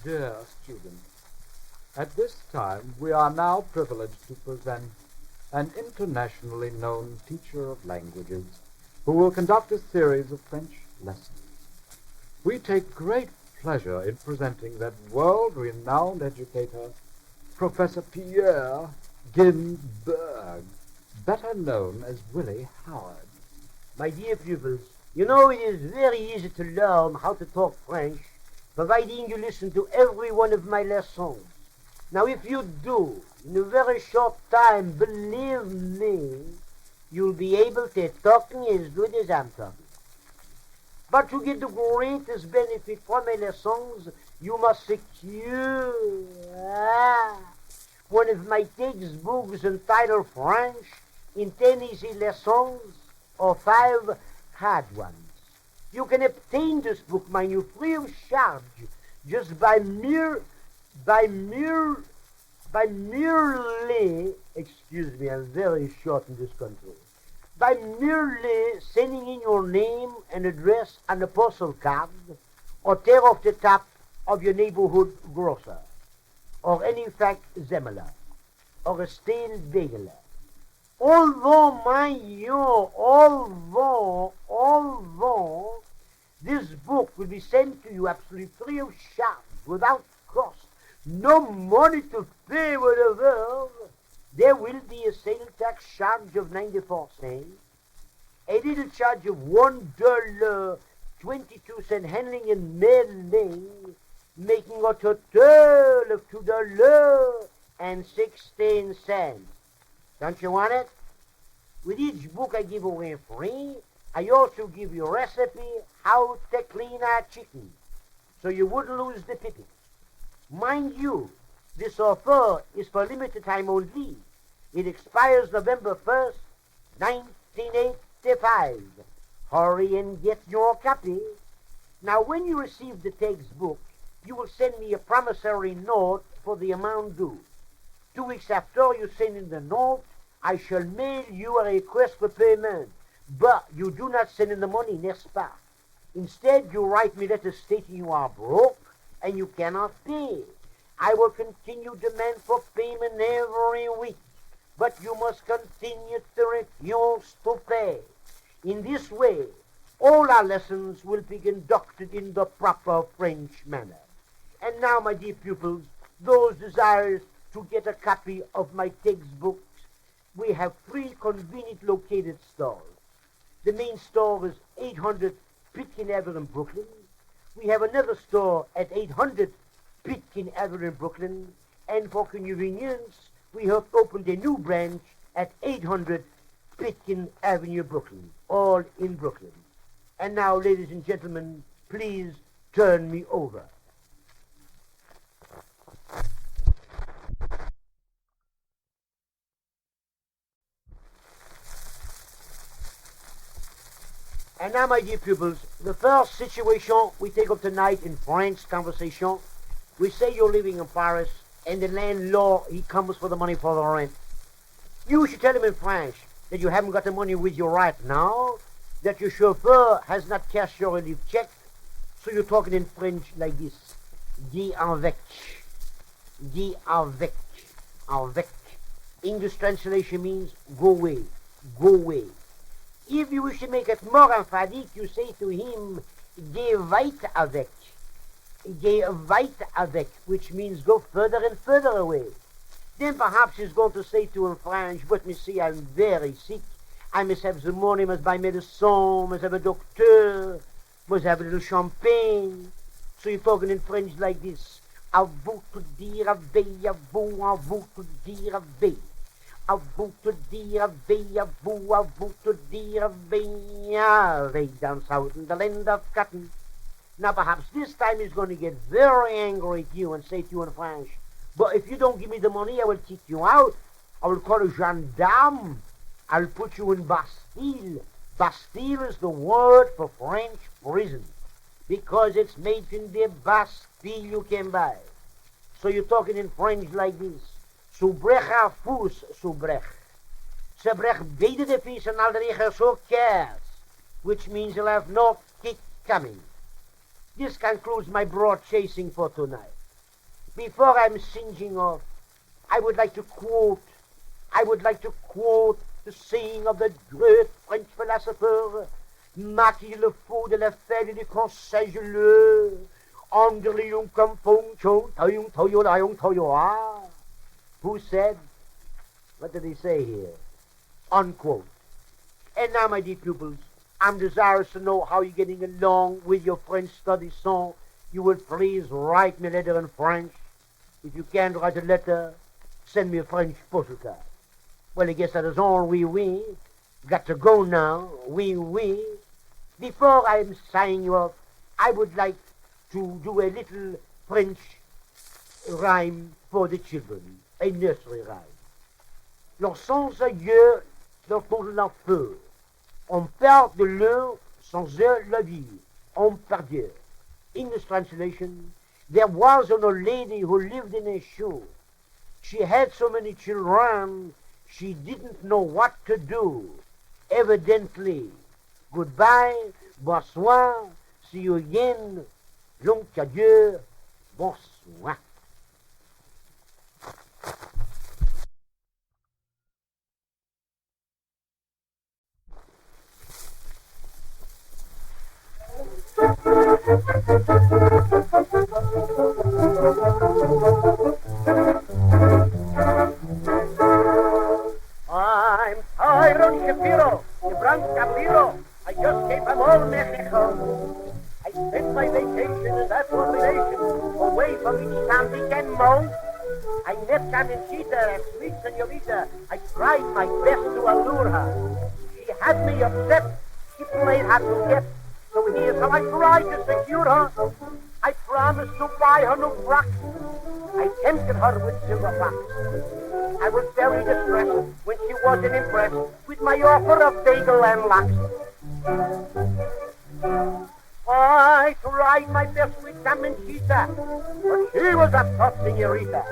Dear students, at this time we are now privileged to present an internationally known teacher of languages who will conduct a series of French lessons. We take great pleasure in presenting that world-renowned educator, Professor Pierre Ginsburg, better known as Willie Howard. My dear pupils, you know it is very easy to learn how to talk French, providing you listen to every one of my lessons. Now if you do, in a very short time, believe me, you'll be able to talking as good as I'm talking. But to get the greatest benefit from my lessons, you must secure one of my textbooks entitled French in 10 easy lessons or 5 hard ones. You can obtain this book, mind you, free of charge, just by merely, excuse me, I'm very short in this country, by merely sending in your name and address on a postal card, or tear off the top of your neighborhood grocer, or any fact Zemela, or a stale bagel. Although, this book will be sent to you absolutely free of charge, without cost, no money to pay, whatever, there will be a sales tax charge of 94 cents, a little charge of $1.22 handling and mailing, making a total of $2.16. Don't you want it? With each book I give away free, I also give you a recipe how to clean a chicken, so you wouldn't lose the pippin. Mind you, this offer is for limited time only. It expires November 1st, 1985. Hurry and get your copy. Now, when you receive the textbook, you will send me a promissory note for the amount due. 2 weeks after you send in the note, I shall mail you a request for payment. But you do not send in the money, n'est-ce pas? Instead, you write me letters stating you are broke and you cannot pay. I will continue demand for payment every week, but you must continue to refuse to pay. In this way, all our lessons will be conducted in the proper French manner. And now, my dear pupils, those desirous to get a copy of my textbooks, we have 3 convenient located stores. The main store is 800 Pitkin Avenue in Brooklyn. We have another store at 800 Pitkin Avenue in Brooklyn. And for convenience, we have opened a new branch at 800 Pitkin Avenue, Brooklyn, all in Brooklyn. And now, ladies and gentlemen, please turn me over. And now, my dear pupils, the first situation we take up tonight in French conversation, we say you're living in Paris, and the landlord, he comes for the money for the rent. You should tell him in French that you haven't got the money with you right now, that your chauffeur has not cashed your relief check, so you're talking in French like this. Dis avec. Dis avec. Avec. English translation means go away. Go away. If you wish to make it more emphatic, you say to him, "Geh weit avec." "Geh weit avec," which means go further and further away. Then perhaps he's going to say to him in French, "But monsieur, I'm very sick. I must have the money, must buy medicine, must have a doctor, must have a little champagne." So you're talking in French like this. "À vous te dire avec, à vous te dire avec. À vous te dire avec, à vous te dire avec. They dance out in the land of cotton." Now perhaps this time he's going to get very angry at you and say to you in French, "But if you don't give me the money, I will kick you out. I will call a gendarme. I'll put you in Bastille." Bastille is the word for French prison, because it's made in the Bastille you can buy. So you're talking in French like this. "Soubrech a fous, soubrech. Soubrech beide de fies en al de regers so cares," which means you'll have no kick coming. This concludes my broad chasing for tonight. before I'm singeing off, I would like to quote the saying of the great French philosopher, Maquille le faux de la fête du conseil-le, Andrium comme Fong Toyo, who said, what did he say here? Unquote. And now, my dear pupils, I'm desirous to know how you're getting along with your French studies, so you will please write me a letter in French. If you can't write a letter, send me a French postcard. Well, I guess that is all, oui. Got to go now, oui. Before I'm signing you off, I would like to do a little French rhyme for the children, a nursery rhyme. Leurs sans aïeux, leur pose leur feu. On perd de l'eau, sans eux la vie. On perd Dieu. English translation, there was an old lady who lived in a shoe. She had so many children, she didn't know what to do. Evidently, goodbye, bonsoir, see you again, long adieu, bonsoir. I'm Tyrone Shapiro, the Bronx Caballero. I just came from old Mexico. I spent my vacation in that formulation, away from each family and most. I met Carmencita, a sweet senorita. I tried my best to allure her. She had me upset. She played hard to get. So here's how I tried to secure her. I promised to buy her new frock. I tempted her with silver fox. I was very distressed when she wasn't impressed with my offer of bagel and lox. I tried my best with Carmencita, but she was a tough senorita.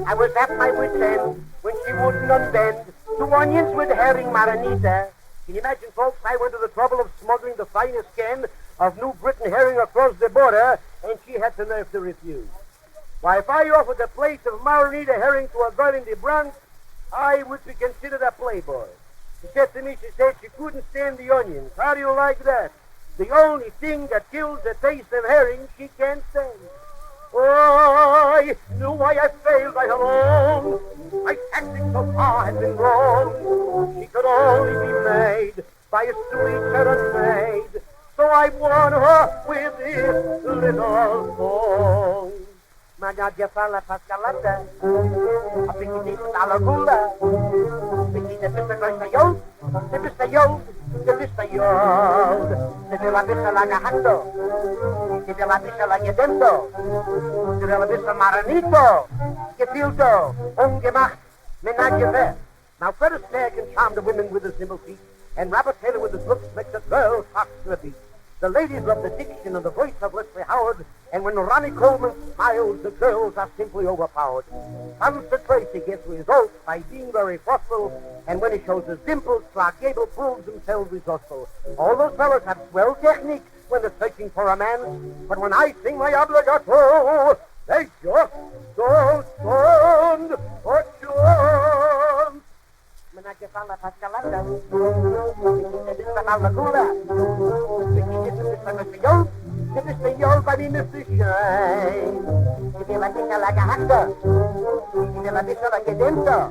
I was at my wit's end when she wouldn't unbend to onions with herring marinita. Can you imagine, folks, I went to the trouble of smuggling the finest can of New Britain herring across the border, and she had the nerve to refuse. Why, if I offered a plate of marinita herring to a girl in the Bronx, I would be considered a playboy. She said to me, she couldn't stand the onions. How do you like that? The only thing that kills the taste of herring she can't stand. Oh, I knew why I failed right along. My tactics so far had been wrong. She could only be made by a sweet Sharon maid. So I won her with this little song. Managgia fa la pascalata, a picchiti alla gula, picchiti the la vista la gajando, de la vista la gedendo, de la vista maranito, gefilto, ungemacht, menage ver. Now Fred Astaire can charm the women with his nimble feet, and Robert Taylor with his looks makes the girls hot to the beat. The ladies love the diction and the voice of Leslie Howard, and when Ronnie Coleman smiles, the girls are simply overpowered. Constance Tracy gets results by being very forceful, and when he shows his dimples, Clark Gable proves himself resourceful. All those fellows have swell technique when they're searching for a man, but when I sing my obligato, they just don't stand a chance. Menage fa la pascalata, la gula, Mr. Yo, by me, Mr. Shine. Si te la vista la gajanda, si te la vista la gedenta,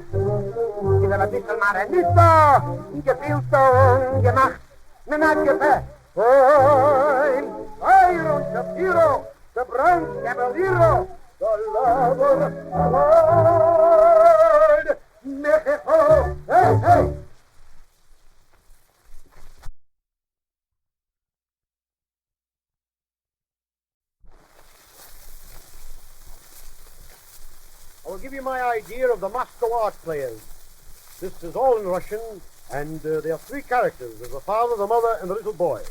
si te la vista el maranito, gefilto, gemacht, menage fa. I'm Tyrone Shapiro, the Bronx Caballero, the lover of old Mexico. Hey! I will give you my idea of the Moscow art players. This is all in Russian, and there are three characters. There's the father, the mother, and the little boy.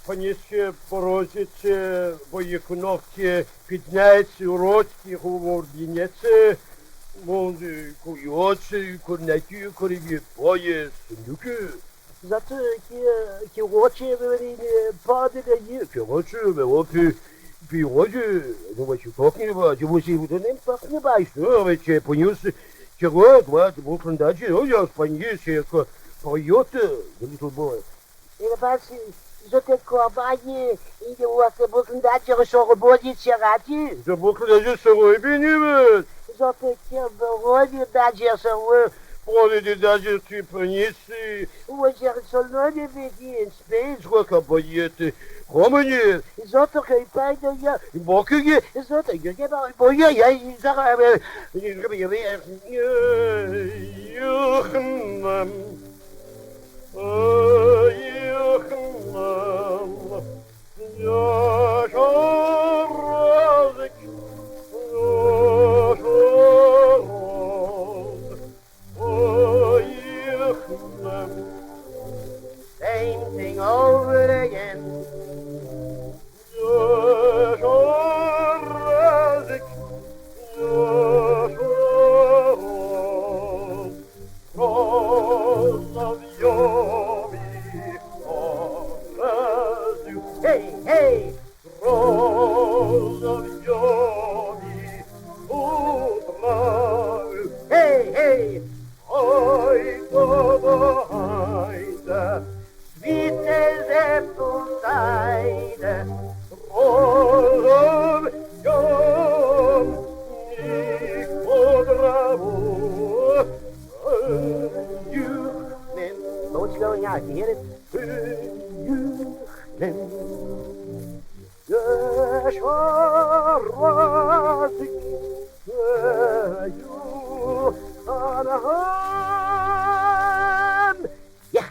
Паніще порожище, воєкуновці, підняється, урочки, говорбінеться, мовзи, куйочі, курнеті, коріві, поє, синюки. Зато ті очі, падали, Короче, велопі, Pierre, I know what you're talking about. You will see what I'm talking about, sir. Which, понес, чего, what, Brooklyn Dodge, oh, yes, понес, Toyota, the little boy. Inderdaad, zo te kwaadje, ieder wat de boeken dat je zo geboren is, je The Brooklyn Dodge, so I been here. zo te keer dat je zo, Probably Dodge, tu понес, hoe je zo nooit weet in Spain. сколько поет, Romani, Zo te kijken, ja. Bokige, Zo te kijken, maar ja, je zegt, same thing over again. Hey, hey, hey, hey, sweet as apple cider, so it's going out, you hear it? Yeah.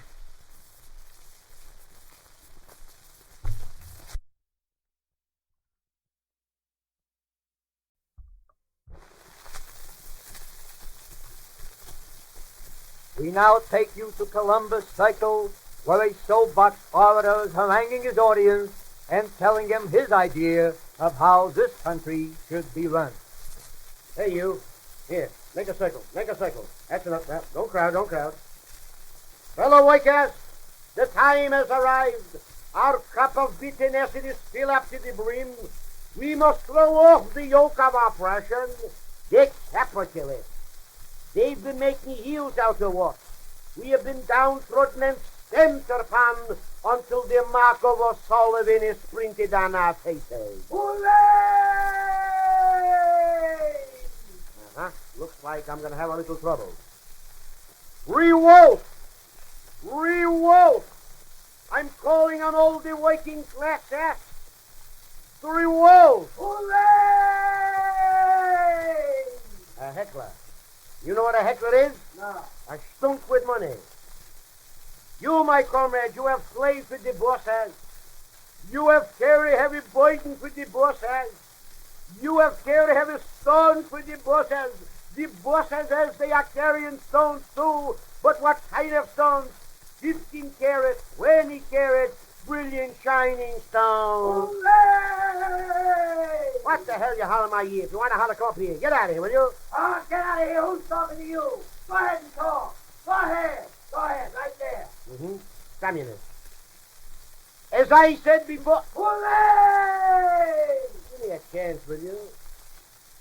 We now take you to Columbus Circle, where a soapbox orator is haranguing his audience and telling them his idea of how this country should be run. Hey, you. Here, make a circle. Make a circle. That's enough. Now, don't crowd. Don't crowd. Fellow Wakers, the time has arrived. Our cup of bitterness is filled up to the brim. We must throw off the yoke of oppression. The capitalists. They've been making heels out of us. We have been downtrodden and stamped upon until the mark of O'Sullivan is printed on our faces. Looks like I'm going to have a little trouble. Revolt! Revolt! I'm calling on all the working class acts to revolt! A heckler. You know what a heckler is? No. A stunk with money. You, my comrade, you have slaves with the bosses. You have carried heavy burdens with the bosses. You have carried heavy stones with the bosses. The bosses, as they are carrying stones too. But what kind of stones? 15 carats, 20 carats, brilliant shining stones. What the hell you holler my ear? If you want to holler, come up here. Get out of here, will you? Oh, get out of here. Who's talking to you? Go ahead and talk. Go ahead. Go ahead, right there. Communist. As I said before... Hooray! Give me a chance, will you?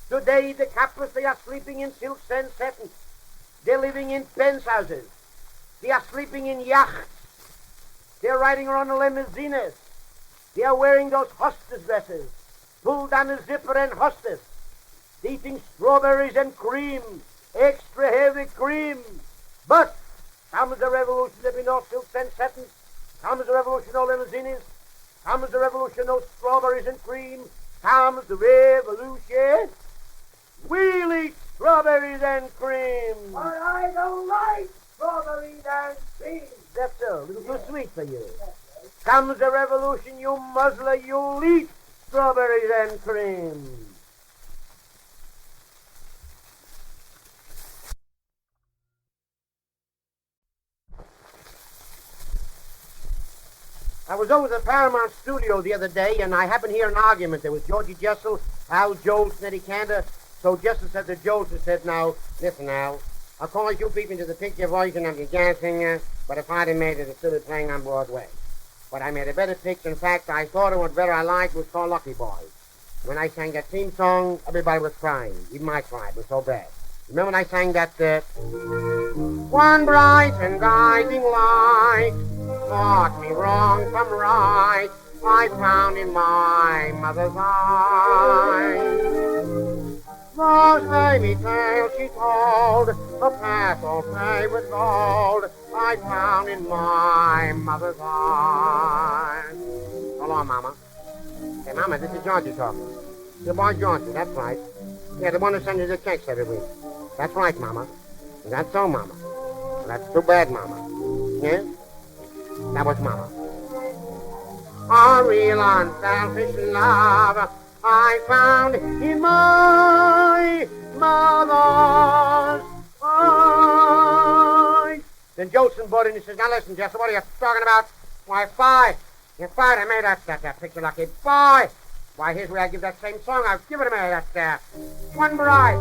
Today, the capitalists, they are sleeping in silks and satins. They're living in penthouses. They are sleeping in yachts. They're riding around in limousines. They are wearing those hostess dresses, pulled down the zipper and hostess. They're eating strawberries and cream, extra heavy cream. But comes the revolution, there'll be no silks and satins. Comes the revolution, no limousines. Comes the revolution, no strawberries and cream. Comes the revolution. We'll eat strawberries and cream. But I don't like strawberries and cream. That's a little too sweet for you. Comes the revolution, you muzzler, you'll eat strawberries and cream. I was over at the Paramount studio the other day, and I happened to hear an argument. There was Georgie Jessel, Al Jolson, Eddie Cantor. So Jessel said to Jolson, said, now, listen now, I'll call you people to the picture version of your jazz singer, but if I'd have made it, it's still playing on Broadway. But I made a better picture. In fact, I thought of what better I liked was called Lucky Boys. when I sang that theme song, everybody was crying. Even I cried. It was so bad. Remember when I sang that, one bright and guiding light taught me wrong from right, I found in my mother's eyes. Those baby tales she told, the past all paved with gold, I found in my mother's eyes. Hold on, Mama. Hey, Mama, this is Johnson talking. Your boy Johnson, that's right. Yeah, the one who sends you the checks every week. That's right, Mama. That's so, Mama. That's too bad, Mama. Yes? That was Mama. A real unselfish love I found in my mother's eyes. Then Jolson brought in and says, now listen, Jessel, what are you talking about? Why, Fi, you're fired. I made that picture lucky. Fi! Why, here's where I give that same song. I'll give it a minute. That's one bride.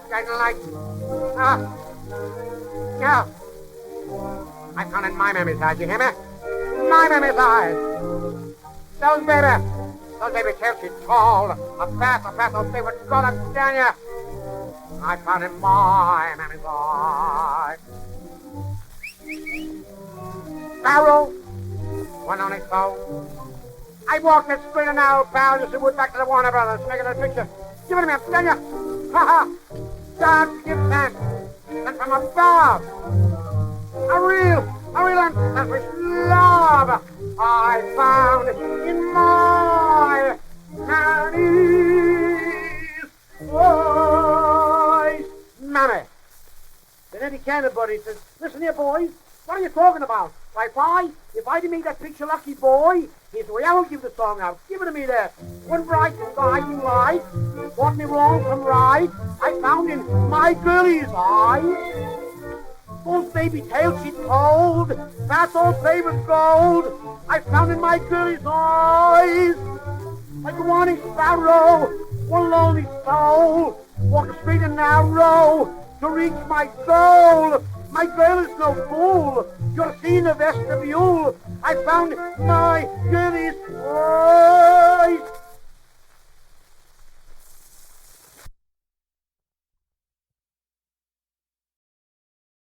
Guiding light. Yeah. I found in my memory's eyes, you hear me? My memory's eyes. Those baby tales she told. A fast, I'll say what's gonna stand you. I found in my memory's eyes. Barrel, one only soul. I walked that straight and narrow, pal, just went back to the Warner Brothers, making that picture. Give it to me, tell you. Ha-ha. God give thanks. And from above. A real unselfish love I found in my Mary's voice. Mammy. Then Eddie Cantor, buddy, says, listen here, boys. What are you talking about? Why, if I didn't make that picture lucky, boy, here's the way I will give the song out. Give it to me there. One bright and guiding light brought me wrong from right. I found in my girlie's eyes. Those baby tales she told, that's all favorite gold. I found in my girlie's eyes. Like a warning sparrow, one lonely soul, walking straight and narrow to reach my goal. My girl is no fool. You'll see in the vestibule. I found my girlie's